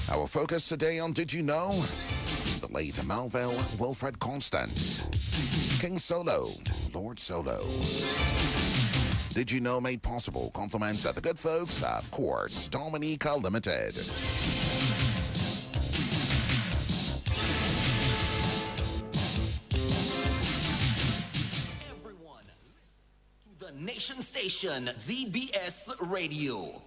Our focus today on Did You Know? The late Melville Wilfred Constant, King Solo, Lord Solo. Did You Know made possible compliments of the good folks of Quartz Dominica Limited. Everyone to the Nation Station, DBS Radio.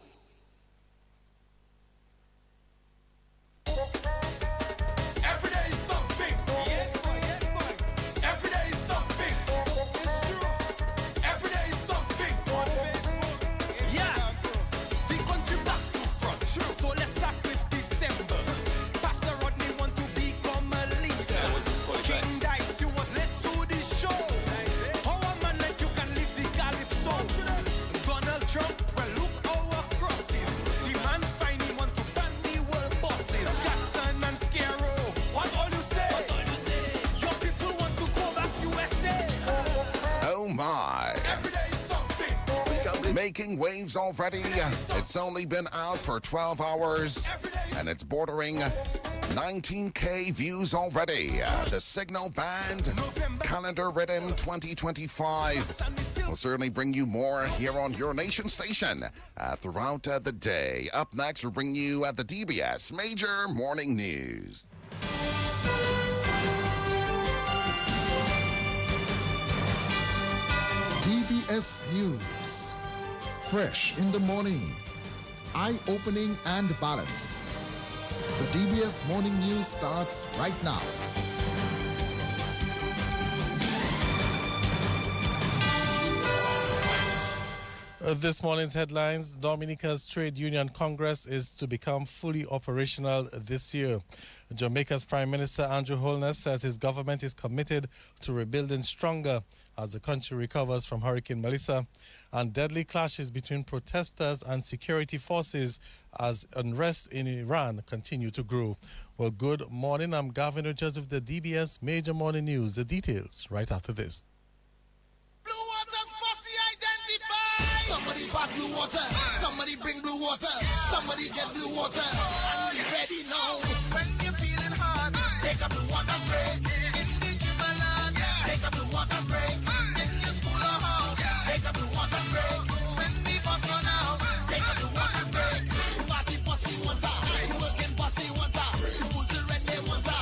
Making waves already. It's only been out for 12 hours and it's bordering 19K views already. The Signal Band Calendar Rhythm 2025 will certainly bring you more here on your nation station throughout the day. Up next, we'll bring you the DBS Major Morning News. DBS News. Fresh in the morning, eye-opening and balanced. The DBS Morning News starts right now. This morning's headlines: Dominica's Trade Union Congress is to become fully operational this year. Jamaica's Prime Minister Andrew Holness says his government is committed to rebuilding stronger as the country recovers from Hurricane Melissa, and deadly clashes between protesters and security forces as unrest in Iran continue to grow. Well, good morning. I'm Governor Joseph, the DBS Major Morning News. The details right after this. Blue Water's posse identified. Somebody pass blue water. Somebody bring blue water. Somebody get blue water. And you ready now. When you're feeling hard, take up the water spray. In the Jimbaland, take up the water spray. In your school or home, take up the water spray. When the bus run out, take up the water spray. Party posse water. The working posse water. The school children they water.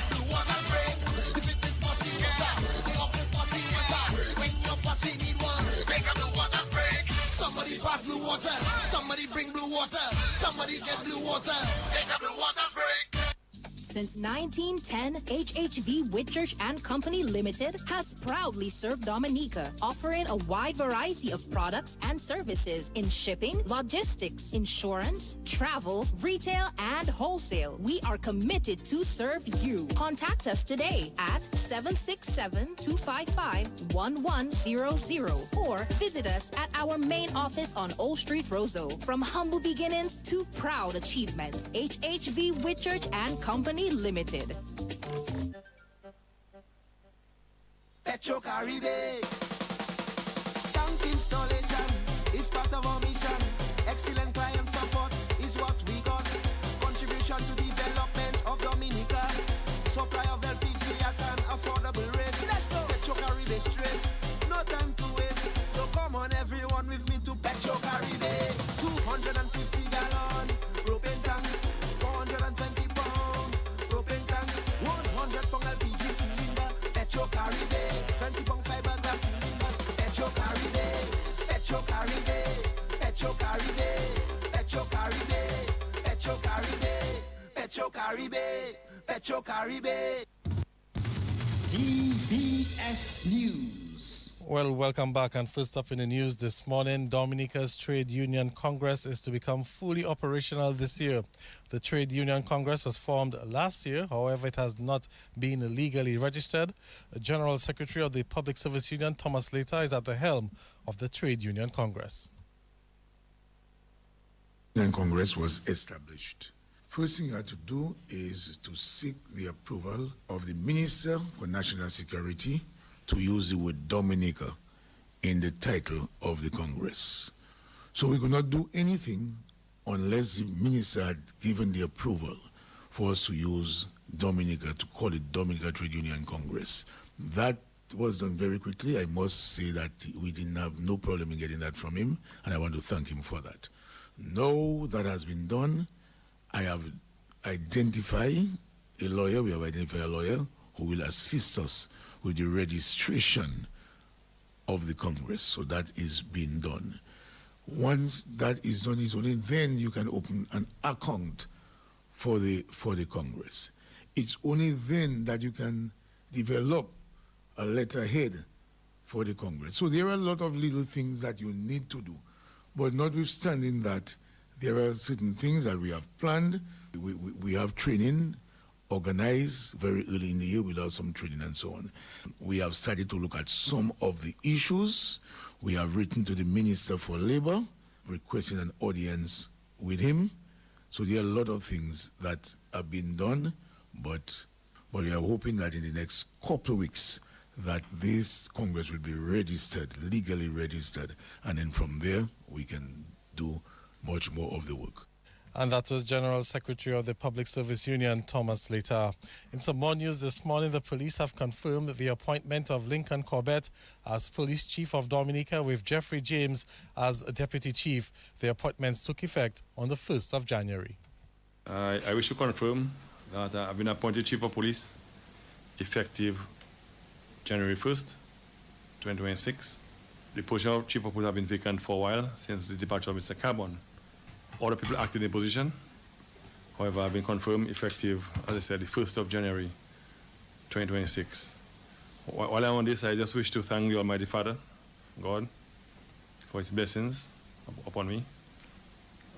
The water spray. The fitness posse water. The office posse water. When your posse need one, take up the water spray. Somebody pass blue water. Somebody bring blue water. Somebody get blue water. Take up the water spray. Since 1910, HHV Whitchurch and Company Limited has proudly served Dominica, offering a wide variety of products and services in shipping, logistics, insurance, travel, retail, and wholesale. We are committed to serve you. Contact us today at 767-255-1100 or visit us at our main office on Old Street, Roseau. From humble beginnings to proud achievements, HHV Whitchurch and Company Limited. Petro Caribbean. Tank installation is part of our mission. Excellent client support is what we got. Contribution to development of Dominica. Supply of LPG at an affordable rate. Let's go. Petro Caribbean straight. No time to waste. So come on everyone with me to Petro Caribbean. 250 gallon propane tank. 420 pound propane tank. 100 pound LPG cylinder. Petro Caribbean. 20 pound fiberglass cylinder. Petro Caribbean. Petro Caribbean. Petro Caribbean. Petro Caribbean. Petro Caribbean. Petro Caribbean. Petro Caribbean. DBS News. Well, welcome back. And first up in the news this morning, Dominica's Trade Union Congress is to become fully operational this year. The Trade Union Congress was formed last year. However, it has not been legally registered. The General Secretary of the Public Service Union, Thomas Later, is at the helm of the Trade Union Congress. The Congress was established. First thing you have to do is to seek the approval of the Minister for National Security to use the word Dominica in the title of the Congress. So we could not do anything unless the minister had given the approval for us to use Dominica, to call it Dominica Trade Union Congress. That was done very quickly. I must say that we didn't have no problem in getting that from him, and I want to thank him for that. Now that has been done, I have identified a lawyer, we have identified a lawyer who will assist us with the registration of the Congress. So that is being done. Once that is done, it's only then you can open an account for the Congress. It's only then that you can develop a letterhead for the Congress. So there are a lot of little things that you need to do. But notwithstanding that, there are certain things that we have planned. We have training organized very early in the year without some training and so on. We have started to look at some of the issues. We have written to the Minister for Labor, requesting an audience with him. So there are a lot of things that have been done, but we are hoping that in the next couple of weeks that this Congress will be registered, legally registered, and then from there we can do much more of the work. And that was General Secretary of the Public Service Union, Thomas Slater. In some more news this morning, the police have confirmed the appointment of Lincoln Corbett as Police Chief of Dominica with Jeffrey James as Deputy Chief. The appointments took effect on the 1st of January. I wish to confirm that I've been appointed Chief of Police effective January 1st, 2026. The position of Chief of Police has been vacant for a while since the departure of Mr. Carbon. Other people acted in the position. However, I've been confirmed effective, as I said, the 1st of January, 2026. While I'm on this, I just wish to thank the Almighty Father, God, for his blessings upon me.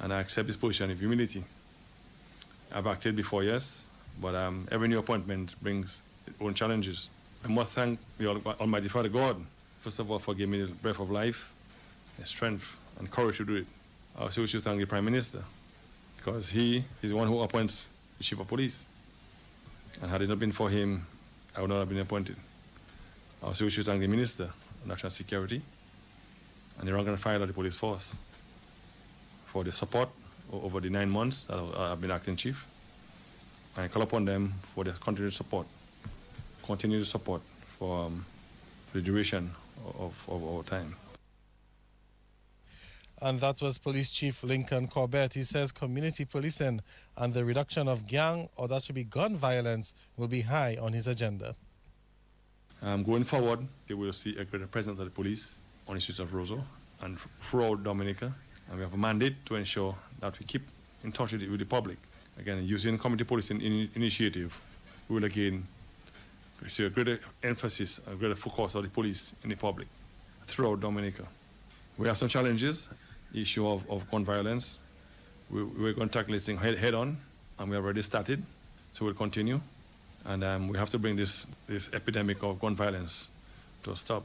And I accept this position with humility. I've acted before, yes, but every new appointment brings its own challenges. I must thank the Almighty Father, God, first of all, for giving me the breath of life, the strength, and courage to do it. I also wish to thank the Prime Minister, because he is the one who appoints the Chief of Police. And had it not been for him, I would not have been appointed. I also wish to thank the Minister of National Security and the rank and file of the police force for the support over the 9 months that I've been acting chief. And I call upon them for their continued support for the duration of our time. And that was Police Chief Lincoln Corbett. He says community policing and the reduction of gang, or that should be gun violence, will be high on his agenda. Going forward, they will see a greater presence of the police on the streets of Roseau and throughout Dominica. And we have a mandate to ensure that we keep in touch with the public. Again, using community policing initiative, we will again see a greater emphasis, a greater focus of the police in the public throughout Dominica. We have some challenges. The issue of gun violence, we're going to tackle this thing head on, and we have already started, so we'll continue. And we have to bring this epidemic of gun violence to a stop.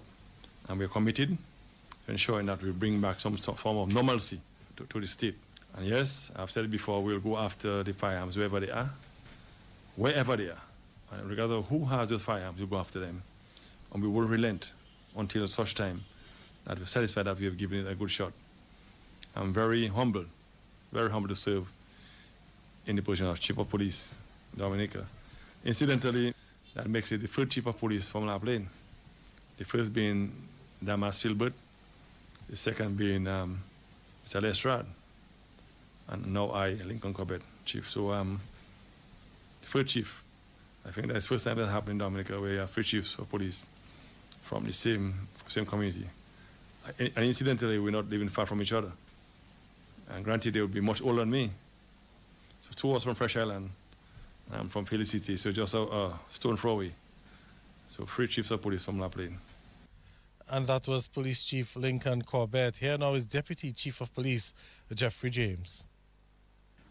And we're committed to ensuring that we bring back some form of normalcy to the state. And yes, I've said it before, we'll go after the firearms wherever they are. And regardless of who has those firearms, we'll go after them. And we will relent until such time that we're satisfied that we have given it a good shot. I'm very humble to serve in the position of Chief of Police, Dominica. Incidentally, that makes it the third Chief of Police from La Plaine. The first being Damas Filbert, the second being Mr. Lestrade, and now I, Lincoln Corbett, Chief. So the third Chief. I think that's the first time that happened in Dominica, where you have three chiefs of police from the same community. And incidentally, we're not living far from each other. And granted, they would be much older than me. So two of us from Fresh Island, and I'm from Felicity, so just a stone throw away. So three chiefs of police from La Plaine. And that was Police Chief Lincoln Corbett. Here now is Deputy Chief of Police Jeffrey James.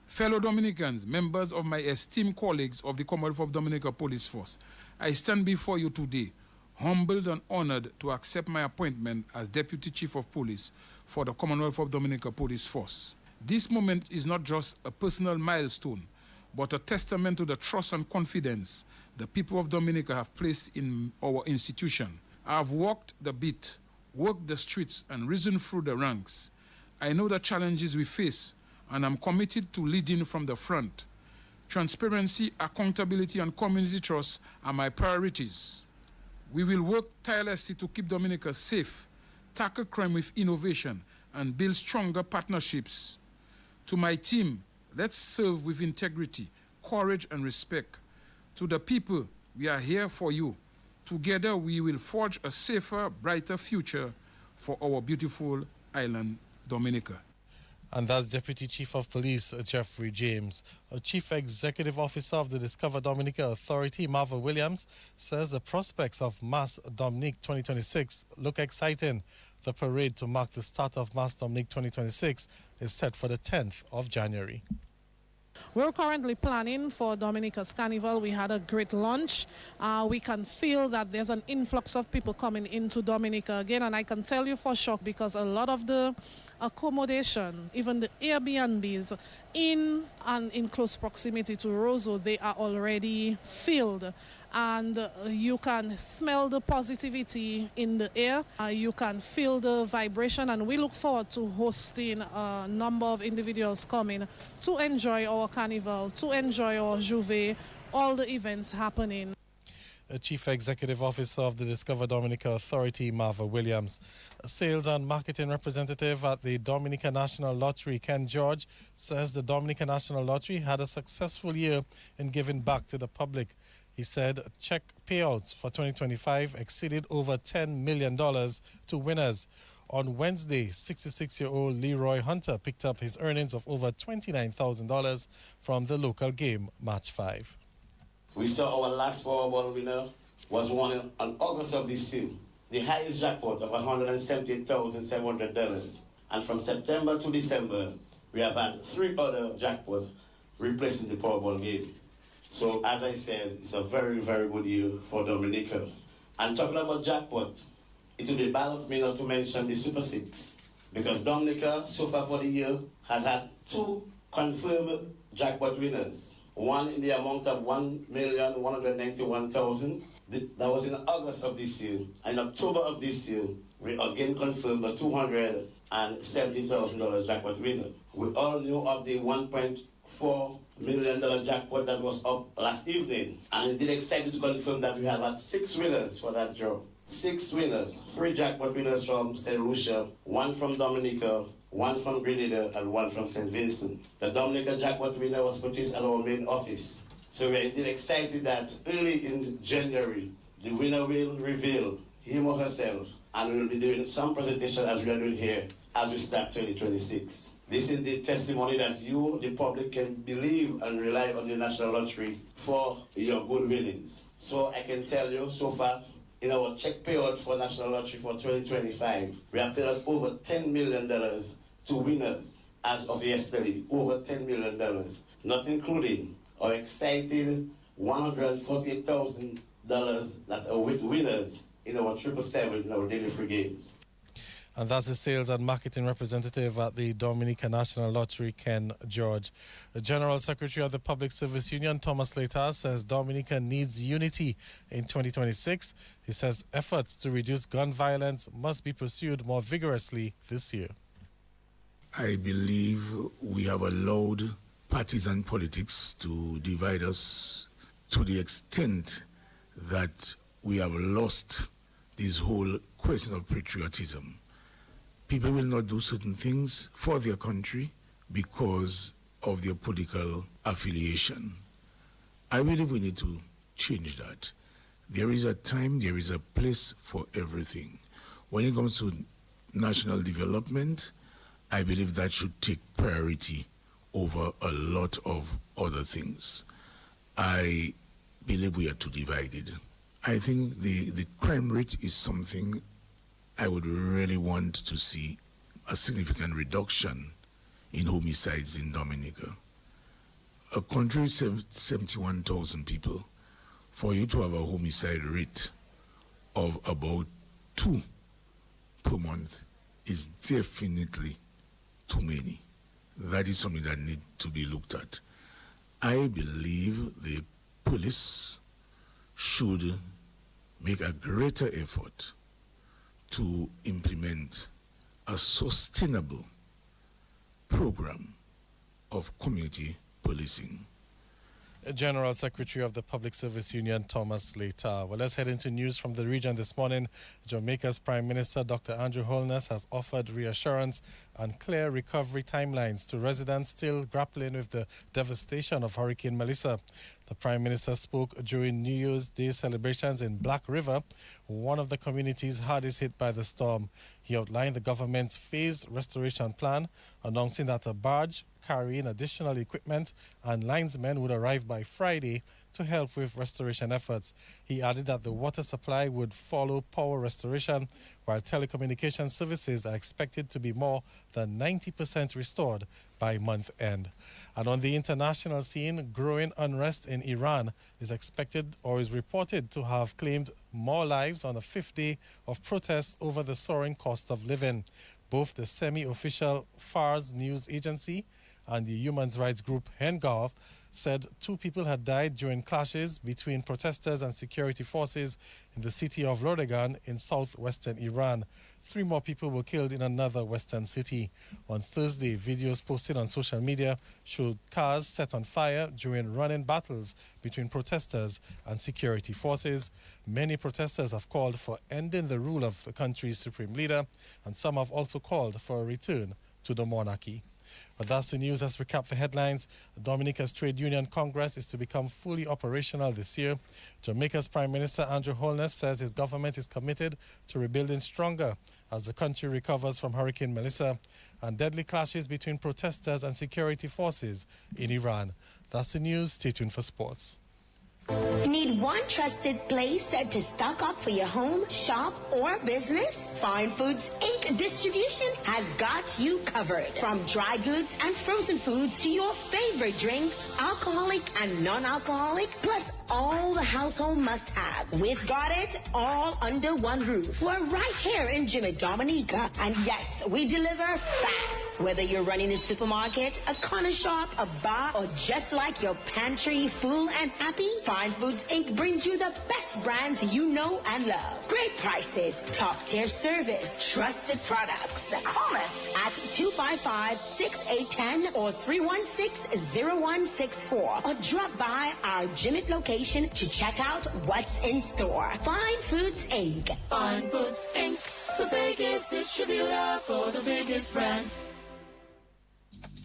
Fellow Dominicans, members of my esteemed colleagues of the Commonwealth of Dominica Police Force, I stand before you today, humbled and honored to accept my appointment as Deputy Chief of Police for the Commonwealth of Dominica Police Force. This moment is not just a personal milestone, but a testament to the trust and confidence the people of Dominica have placed in our institution. I have walked the beat, worked the streets, and risen through the ranks. I know the challenges we face and I'm committed to leading from the front. Transparency, accountability, and community trust are my priorities. We will work tirelessly to keep Dominica safe, tackle crime with innovation, and build stronger partnerships. To my team, let's serve with integrity, courage, and respect. To the people, we are here for you. Together, we will forge a safer, brighter future for our beautiful island, Dominica. And that's Deputy Chief of Police Jeffrey James. Chief Executive Officer of the Discover Dominica Authority, Marva Williams, says the prospects of Mass Dominique 2026 look exciting. The parade to mark the start of Mass Dominique 2026 is set for the 10th of January. We're currently planning for Dominica's Carnival. We had a great launch. We can feel that there's an influx of people coming into Dominica again, and I can tell you for sure because a lot of the accommodation, even the Airbnbs in and in close proximity to Roseau, they are already filled. And you can smell the positivity in the air. You can feel the vibration, and we look forward to hosting a number of individuals coming to enjoy our carnival, to enjoy our Juve, all the events happening. Chief Executive Officer of the Discover Dominica Authority, Marva Williams. Sales and marketing representative at the Dominica National Lottery, Ken George, says the Dominica National Lottery had a successful year in giving back to the public. He said check payouts for 2025 exceeded over $10 million to winners. On Wednesday, 66-year-old Leroy Hunter picked up his earnings of over $29,000 from the local game, Match 5. We saw our last Powerball winner was won in August of this year, the highest jackpot of $178,700. And from September to December, we have had 3 other jackpots replacing the Powerball game. So, as I said, it's a very, very good year for Dominica. And talking about jackpots, it will be bad of me not to mention the Super 6, because Dominica, so far for the year, has had 2 confirmed jackpot winners. One in the amount of $1,191,000. That was in August of this year. And in October of this year, we again confirmed a $270,000 jackpot winner. We all knew of the $1.4 million jackpot that was up last evening. And indeed excited to confirm that we have had 6 winners for that draw. 6 winners, 3 jackpot winners from St. Lucia, 1 from Dominica, 1 from Grenada, and 1 from St. Vincent. The Dominica jackpot winner was purchased at our main office. So we're indeed excited that early in January, the winner will reveal him or herself, and we'll be doing some presentation as we are doing here as we start 2026. This is the testimony that you, the public, can believe and rely on the National Lottery for your good winnings. So I can tell you, so far, in our check payout for National Lottery for 2025, we have paid out over $10 million to winners as of yesterday, over $10 million, not including our excited $148,000 that's with winners in our 777 in our daily free games. And that's the sales and marketing representative at the Dominica National Lottery, Ken George. The General Secretary of the Public Service Union, Thomas Slater, says Dominica needs unity in 2026. He says efforts to reduce gun violence must be pursued more vigorously this year. I believe we have allowed partisan politics to divide us to the extent that we have lost this whole question of patriotism. People will not do certain things for their country because of their political affiliation. I believe we need to change that. There is a time, there is a place for everything. When it comes to national development, I believe that should take priority over a lot of other things. I believe we are too divided. I think the crime rate is something I would really want to see a significant reduction in homicides in Dominica. A country with 71,000 people, for you to have a homicide rate of about 2 per month is definitely too many. That is something that needs to be looked at. I believe the police should make a greater effort to implement a sustainable program of community policing. General Secretary of the Public Service Union, Thomas Leita. Well, let's head into news from the region this morning. Jamaica's Prime Minister, Dr. Andrew Holness, has offered reassurance and clear recovery timelines to residents still grappling with the devastation of Hurricane Melissa. The Prime Minister spoke during New Year's Day celebrations in Black River, one of the communities hardest hit by the storm. He outlined the government's phased restoration plan, announcing that a barge carrying additional equipment and linesmen would arrive by Friday to help with restoration efforts. He added that the water supply would follow power restoration, while telecommunication services are expected to be more than 90% restored by month end. And on the international scene, growing unrest in Iran is expected or is reported to have claimed more lives on a fifth day of protests over the soaring cost of living. Both the semi-official Fars news agency and the human rights group Hengov said 2 people had died during clashes between protesters and security forces in the city of Lordegan in southwestern Iran. 3 more people were killed in another western city. On Thursday, videos posted on social media showed cars set on fire during running battles between protesters and security forces. Many protesters have called for ending the rule of the country's supreme leader, and some have also called for a return to the monarchy. But that's the news. Let's recap the headlines. Dominica's Trade Union Congress is to become fully operational this year. Jamaica's Prime Minister Andrew Holness says his government is committed to rebuilding stronger as the country recovers from Hurricane Melissa and deadly clashes between protesters and security forces in Iran. That's the news. Stay tuned for sports. Need one trusted place to stock up for your home, shop, or business? Fine Foods Inc. Distribution has got you covered. From dry goods and frozen foods to your favorite drinks, alcoholic and non-alcoholic, plus all the household must-have. We've got it all under one roof. We're right here in Jimmy Dominica. And yes, we deliver fast. Whether you're running a supermarket, a corner shop, a bar, or just like your pantry full and happy, Fine Foods Inc. brings you the best brands you know and love. Great prices, top-tier service, trusted products. Call us at 255-6810 or 316-0164 or drop by our Jimmy location to check out what's in store. Fine Foods Inc. Fine Foods Inc. The biggest distributor for the biggest brand.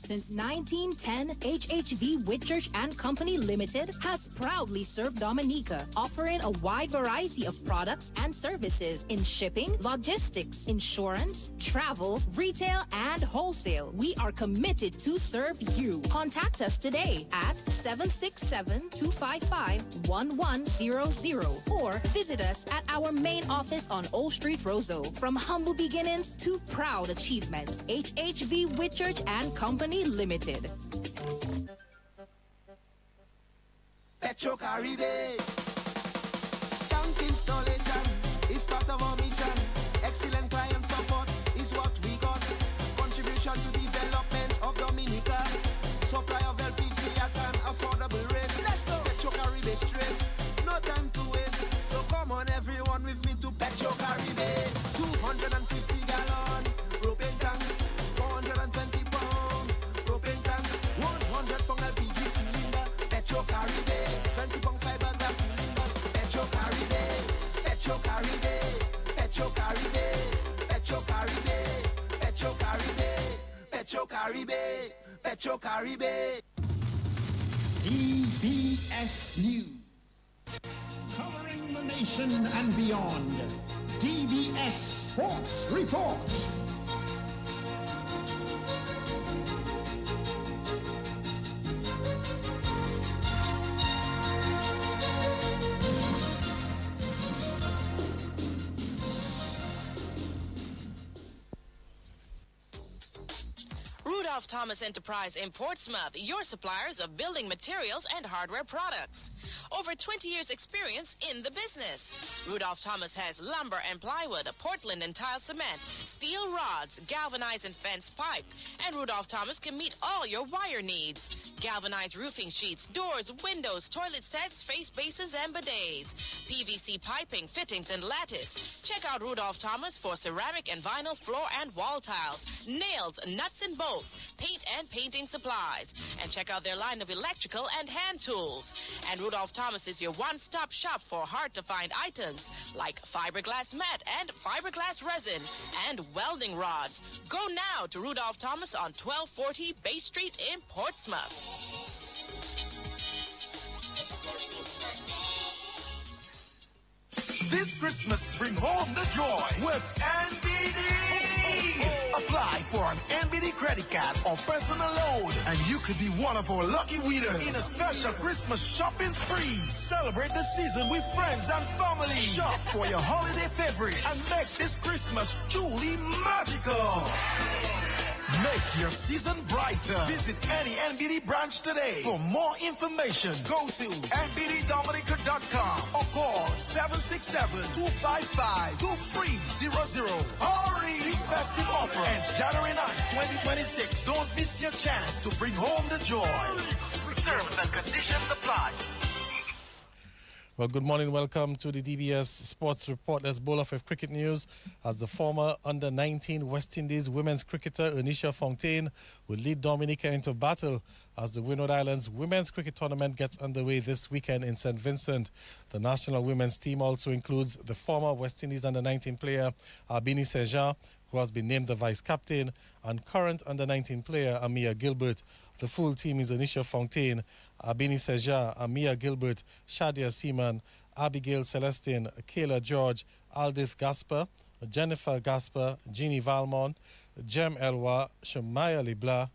Since 1910, HHV Whitchurch and Company Limited has proudly served Dominica, offering a wide variety of products and services in shipping, logistics, insurance, travel, retail, and wholesale. We are committed to serve you. Contact us today at 767-255-1100 or visit us at our main office on Old Street, Roseau. From humble beginnings to proud achievements, HHV Whitchurch and Company Limited. Petro Caribe. Tank installation is part of our mission. Excellent client support is what we got. Contribution to development of Dominica. Supply of LPG at an affordable rate. Let's go. Petro Caribe straight. No time to waste. So come on everyone with me to Petro Caribe. 250 gallon propane tank. 420 pound propane tank. 100 pound LPG cylinder. Petro Caribe. 20 pound fiberglass cylinder. Petro Caribe. Petro Caribe. Petro Caribe. Petro Caribe. Petro Caribe. Petro Caribe. Petro Caribe. DBS News. Covering the nation and beyond. DBS Sports Report. Rudolph Thomas Enterprise in Portsmouth, your suppliers of building materials and hardware products. over 20 years experience in the business. Rudolph Thomas has lumber and plywood, Portland and tile cement, steel rods, galvanized and fenced pipe. And Rudolph Thomas can meet all your wire needs. Galvanized roofing sheets, doors, windows, toilet sets, face basins, and bidets. PVC piping, fittings, and lattice. Check out Rudolph Thomas for ceramic and vinyl floor and wall tiles, nails, nuts and bolts, paint and painting supplies. And check out their line of electrical and hand tools. And Rudolph Thomas is your one-stop shop for hard-to-find items like fiberglass mat and fiberglass resin and welding rods. Go now to Rudolph Thomas on 1240 Bay Street in Portsmouth. This Christmas, bring home the joy with NBD. Apply for an NBD credit card or personal loan, and you could be one of our lucky winners in a special Christmas shopping spree. Celebrate the season with friends and family. Shop for your holiday favorites and make this Christmas truly magical. Make your season brighter. Visit any NBD branch today. For more information, go to nbddominica.com or call 767-255-2300. Hurry! This festive offer ends January 9th, 2026. Don't miss your chance to bring home the joy. Terms and conditions apply. Well, good morning. Welcome to the DBS Sports Report. There's Bowl of Cricket News as the former under-19 West Indies women's cricketer Anisha Fontaine will lead Dominica into battle as the Windward Islands Women's Cricket Tournament gets underway this weekend in St. Vincent. The national women's team also includes the former West Indies under-19 player Albini Sejan, who has been named the vice-captain, and current under-19 player Amia Gilbert. The full team is Anisha Fontaine, Albini Sejan, Amia Gilbert, Shadia Seaman, Abigail Celestine, Kayla George, Aldith Gasper, Jennifer Gasper, Jeannie Valmont, Jem Elwa, Shemaya Libla,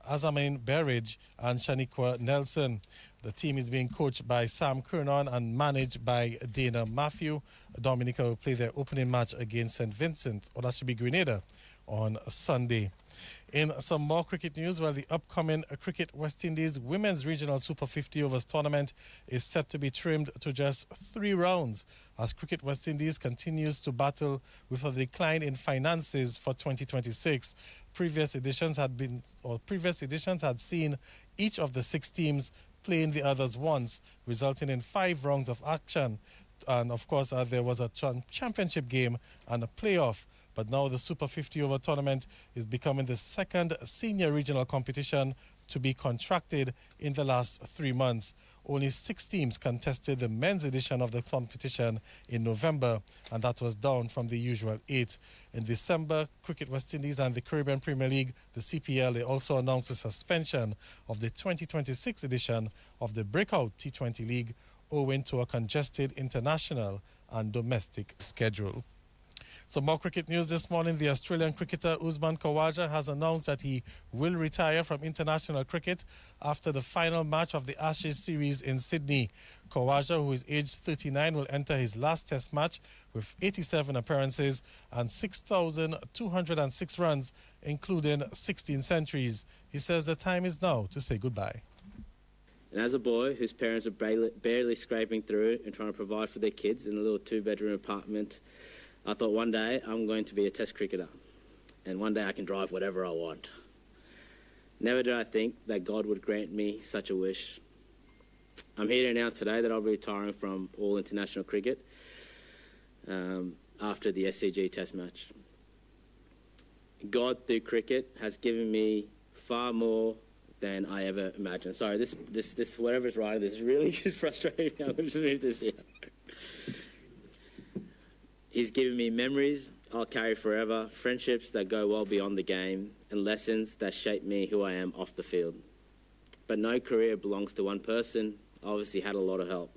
Azamin Berridge, and Shaniqua Nelson. The team is being coached by Sam Kernon and managed by Dana Matthew. Dominica will play their opening match against St. Vincent, or that should be Grenada, on Sunday. In some more cricket news, the upcoming Cricket West Indies Women's Regional Super 50 Overs tournament is set to be trimmed to just 3 rounds as Cricket West Indies continues to battle with a decline in finances for 2026. Previous editions had seen each of the 6 teams playing the others once, resulting in 5 rounds of action. And of course, there was a championship game and a playoff. But now the Super 50 Over tournament is becoming the second senior regional competition to be contracted in the last 3 months. Only 6 teams contested the men's edition of the competition in November, and that was down from the usual 8. In December, Cricket West Indies and the Caribbean Premier League, the CPL, they also announced the suspension of the 2026 edition of the Breakout T20 League owing to a congested international and domestic schedule. Some more cricket news this morning. The Australian cricketer Usman Khawaja has announced that he will retire from international cricket after the final match of the Ashes series in Sydney. Khawaja, who is aged 39, will enter his last test match with 87 appearances and 6,206 runs, including 16 centuries. He says the time is now to say goodbye. And as a boy whose parents are barely scraping through and trying to provide for their kids in a little 2-bedroom apartment, I thought one day I'm going to be a test cricketer and one day I can drive whatever I want. Never did I think that God would grant me such a wish. I'm here to announce today that I'll be retiring from all international cricket after the SCG test match. God, through cricket, has given me far more than I ever imagined. Sorry, this whatever's writing this is really frustrating. I'm going to move this here. He's given me memories I'll carry forever, friendships that go well beyond the game, and lessons that shape me who I am off the field. But no career belongs to one person. I obviously had a lot of help.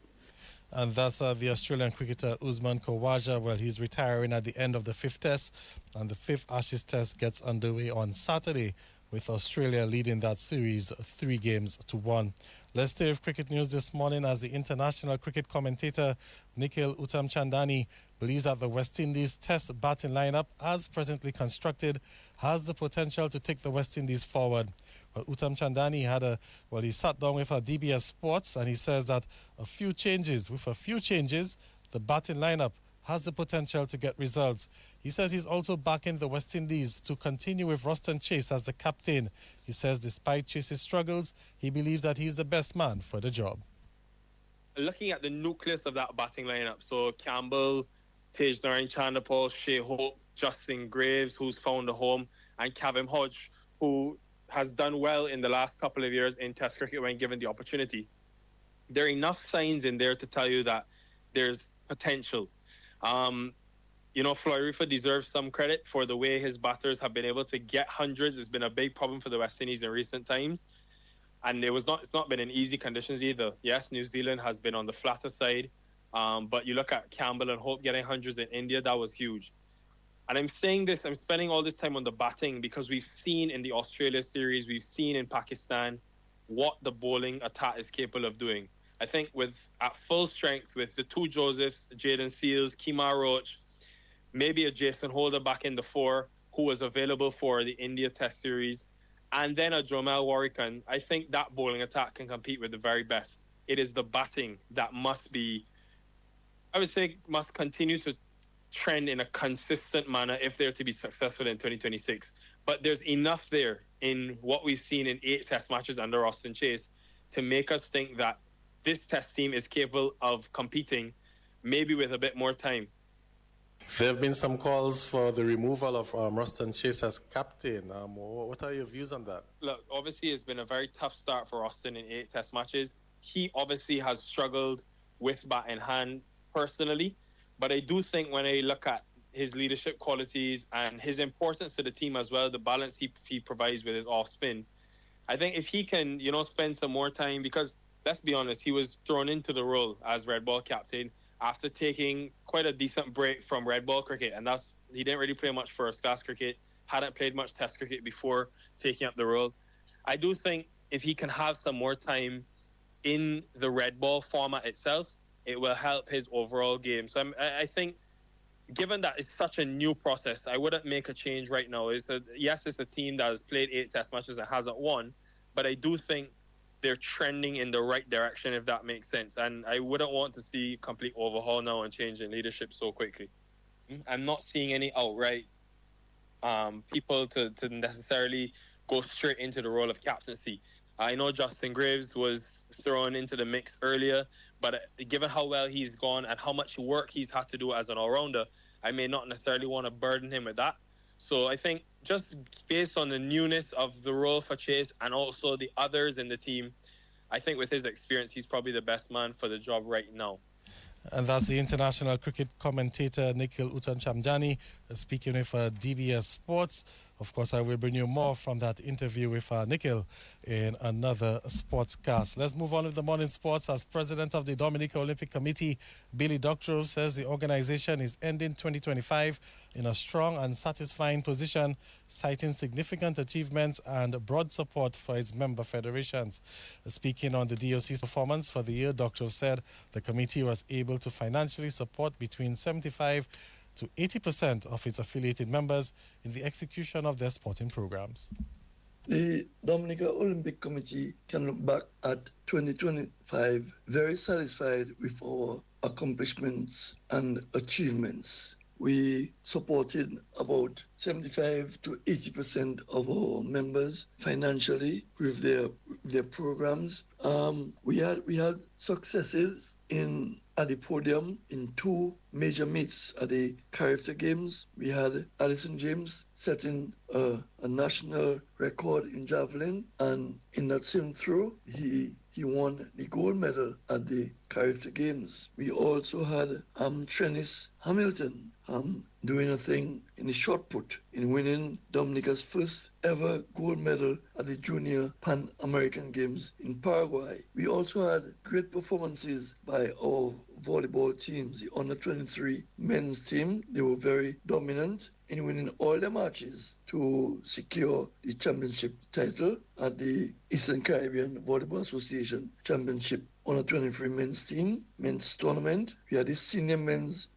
And that's the Australian cricketer Usman Khawaja. Well, he's retiring at the end of the 5th test, and the 5th Ashes test gets underway on Saturday, with Australia leading that series 3-1. Let's stay with cricket news this morning as the international cricket commentator Nikhil Uttamchandani believes that the West Indies test batting lineup as presently constructed has the potential to take the West Indies forward. Well, Uttam Chandani he sat down with DBS Sports, and he says that with a few changes, the batting lineup has the potential to get results. He says he's also backing the West Indies to continue with Ruston Chase as the captain. He says despite Chase's struggles, he believes that he's the best man for the job. Looking at the nucleus of that batting lineup, so Campbell, Tej Narain Chanderpaul, Shea Hope, Justin Graves, who's found a home, and Kavem Hodge, who has done well in the last couple of years in Test cricket when given the opportunity. There are enough signs in there to tell you that there's potential. Floyd Ruffer deserves some credit for the way his batters have been able to get hundreds. It's been a big problem for the West Indies in recent times. And it's not been in easy conditions either. Yes, New Zealand has been on the flatter side. But you look at Campbell and Hope getting hundreds in India, that was huge. And I'm spending all this time on the batting because we've seen in the Australia series, we've seen in Pakistan what the bowling attack is capable of doing. I think at full strength with the two Josephs, Jaden Seals, Kemar Roach, maybe a Jason Holder back in the 4 who was available for the India Test series, and then a Jomel Warrican, I think that bowling attack can compete with the very best. It is the batting that must continue to trend in a consistent manner if they're to be successful in 2026. But there's enough there in what we've seen in 8 Test matches under Austin Chase to make us think that this Test team is capable of competing, maybe with a bit more time. There have been some calls for the removal of Ruston Chase as captain. What are your views on that? Look, obviously it's been a very tough start for Austin in 8 Test matches. He obviously has struggled with bat in hand personally, but I do think when I look at his leadership qualities and his importance to the team as well, the balance he provides with his off spin, I think if he can, spend some more time, because let's be honest, he was thrown into the role as red ball captain after taking quite a decent break from red ball cricket, and he didn't really play much first class cricket, hadn't played much Test cricket before taking up the role. I do think if he can have some more time in the red ball format itself, it will help his overall game. So I think, given that it's such a new process, I wouldn't make a change right now. It's a team that has played 8 Test matches and hasn't won, but I do think they're trending in the right direction, if that makes sense. And I wouldn't want to see complete overhaul now and change in leadership so quickly. I'm not seeing any outright people to necessarily go straight into the role of captaincy. I know Justin Graves was thrown into the mix earlier, but given how well he's gone and how much work he's had to do as an all-rounder, I may not necessarily want to burden him with that. So I think just based on the newness of the role for Chase and also the others in the team, I think with his experience, he's probably the best man for the job right now. And that's the international cricket commentator Nikhil Uttam Chandani speaking with DBS Sports. Of course, I will bring you more from that interview with Nikhil in another sportscast. Let's move on with the morning sports. As president of the Dominica Olympic Committee, Billy Doctorow says the organization is ending 2025 in a strong and satisfying position, citing significant achievements and broad support for its member federations. Speaking on the DOC's performance for the year, Doctorow said the committee was able to financially support between 75 to 80% of its affiliated members in the execution of their sporting programs. The Dominica Olympic Committee can look back at 2025 very satisfied with our accomplishments and achievements. We supported about 75 to 80% of our members financially with their programs. We had successes at the podium in 2 major meets at the Carnival Games. We had Addison James setting a national record in javelin, and in that same throw, he won the gold medal at the Carnival Games. We also had Trennis Hamilton doing a thing in the shot put in winning Dominica's first ever gold medal at the Junior Pan American Games in Paraguay. We also had great performances by our volleyball teams. The under-23 men's team, they were very dominant in winning all their matches to secure the championship title at the Eastern Caribbean Volleyball Association Championship under-23 men's tournament. We had the senior men's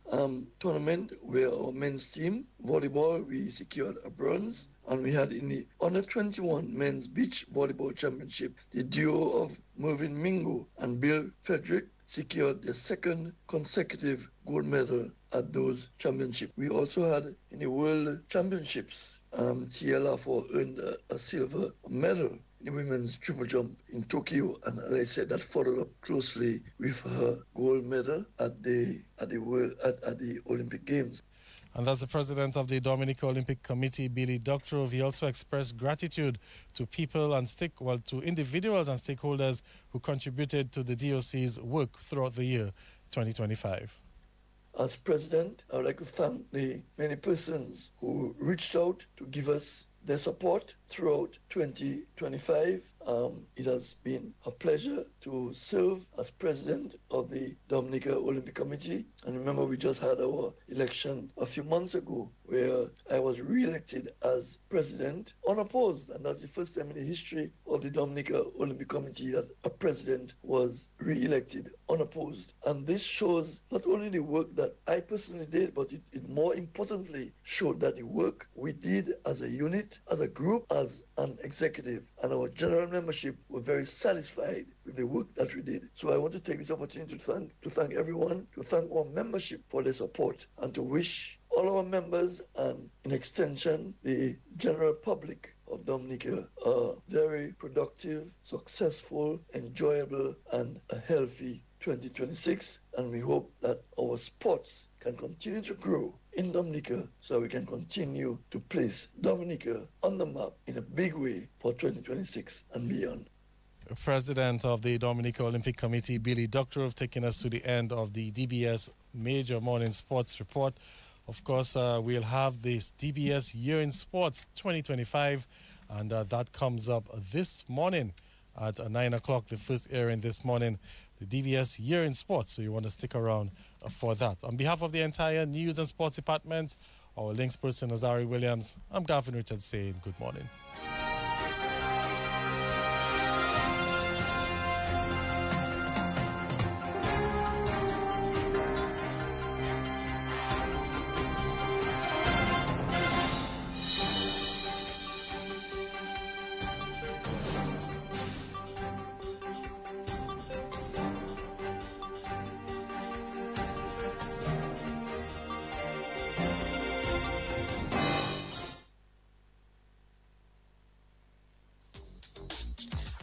tournament where our men's team, volleyball, we secured a bronze, And we had in the Under 21 Men's Beach Volleyball Championship, the duo of Mervyn Mingo and Bill Frederick secured their second consecutive gold medal at those championships. We also had in the World Championships, TLR4 earned a silver medal in the women's triple jump in Tokyo, and as I said, that followed up closely with her gold medal at the Olympic Games. And that's the president of the Dominica Olympic Committee, Billy Doctrove. He also expressed gratitude to people and to individuals and stakeholders who contributed to the DOC's work throughout the year 2025. As president, I would like to thank the many persons who reached out to give us their support throughout 2025. It has been a pleasure to serve as president of the Dominica Olympic Committee. And remember, we just had our election a few months ago where I was re-elected as president unopposed. And that's the first time in the history of the Dominica Olympic Committee that a president was re-elected unopposed. And this shows not only the work that I personally did, but it more importantly showed that the work we did as a unit, as a group, as an executive, and our general membership were very satisfied with the work that we did. So I want to take this opportunity to thank everyone, to thank our membership for their support, and to wish all our members and, in extension, the general public of Dominica a very productive, successful, enjoyable, and a healthy 2026. And we hope that our sports can continue to grow in Dominica so we can continue to place Dominica on the map in a big way for 2026 and beyond. President of the Dominica Olympic Committee, Billy Doctrove, taking us to the end of the DBS Major Morning Sports Report. Of course, we'll have this DBS Year in Sports 2025, and that comes up this morning at 9 o'clock, the first airing this morning, the DBS Year in Sports, so you want to stick around for that. On behalf of the entire News and Sports Department, our links person, Azari Williams, I'm Gavin Richards saying good morning.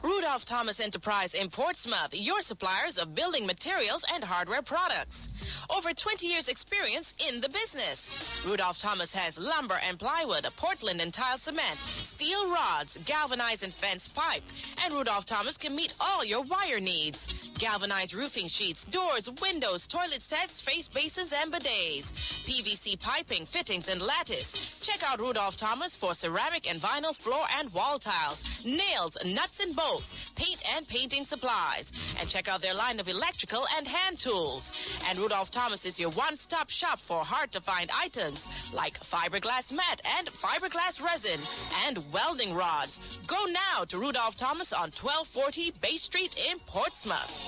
Rudolph Thomas Enterprise in Portsmouth, your suppliers of building materials and hardware products. Over 20 years experience in the business. Rudolph Thomas has lumber and plywood, Portland and tile cement, steel rods, galvanized and fence pipe. And Rudolph Thomas can meet all your wire needs. Galvanized roofing sheets, doors, windows, toilet sets, face basins and bidets. PVC piping, fittings and lattice. Check out Rudolph Thomas for ceramic and vinyl floor and wall tiles, nails, nuts and bolts, paint and painting supplies. And check out their line of electrical and hand tools. And Rudolph Thomas is your one-stop shop for hard-to-find items like fiberglass mat and fiberglass resin and welding rods. Go now to Rudolph Thomas on 1240 Bay Street in Portsmouth.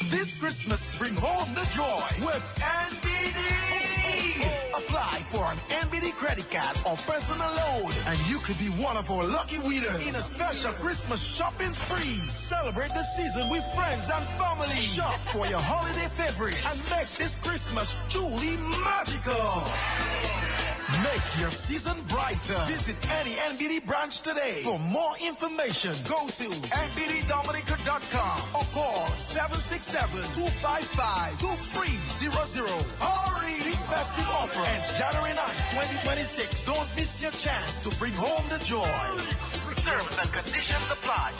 This Christmas, bring home the joy with NBD. Apply for an NBD credit card or personal loan, and you could be one of our lucky winners in a special Christmas shopping spree. Celebrate the season with friends and family. Shop for your holiday favorites and make this Christmas truly magical. Make your season brighter. Visit any NBD branch today. For more information, go to nbddominica.com or call 767-255-2300. Hurry! This festive offer ends January 9th, 2026. Don't miss your chance to bring home the joy. Terms and conditions apply.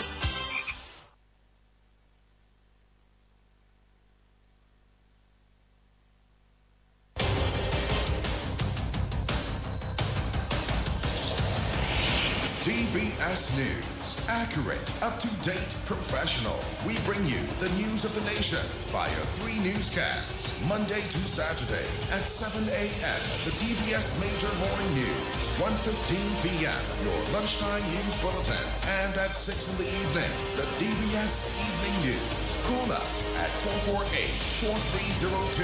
DBS News. Accurate, up-to-date, professional. We bring you the news of the nation via 3 newscasts, Monday to Saturday at 7 a.m. The DBS Major Morning News, 1:15 p.m. Your lunchtime news bulletin, and at 6 in the evening, the DBS Evening News. Call us at 448-4302.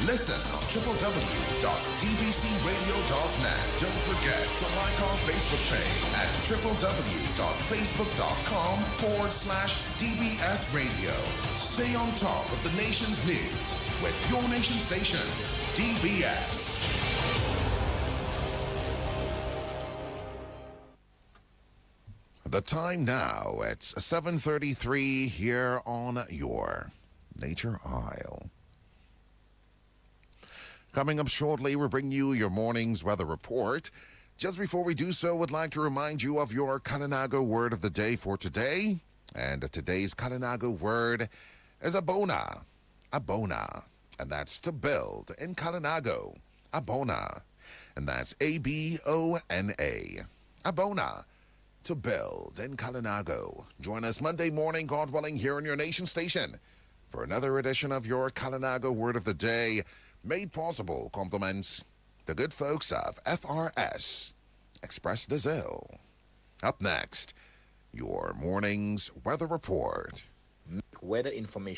Listen on www.dbcradio.net. Don't forget to like our Facebook page at www.facebook.com/DBS Radio. Stay on top of the nation's news with your nation station, DBS. The time now, it's 7:33 here on your Nature Isle. Coming up shortly, we'll bring you your morning's weather report. Just before we do so, would like to remind you of your Kalinago word of the day for today. And today's Kalinago word is abona. Abona. And that's to build in Kalinago. Abona. And that's A-B-O-N-A. Abona. To build in Kalinago. Join us Monday morning, God willing, here on your nation station for another edition of your Kalinago Word of the Day, made possible compliments the good folks of FRS Express Diesel. Up next, your morning's weather report. Weather information.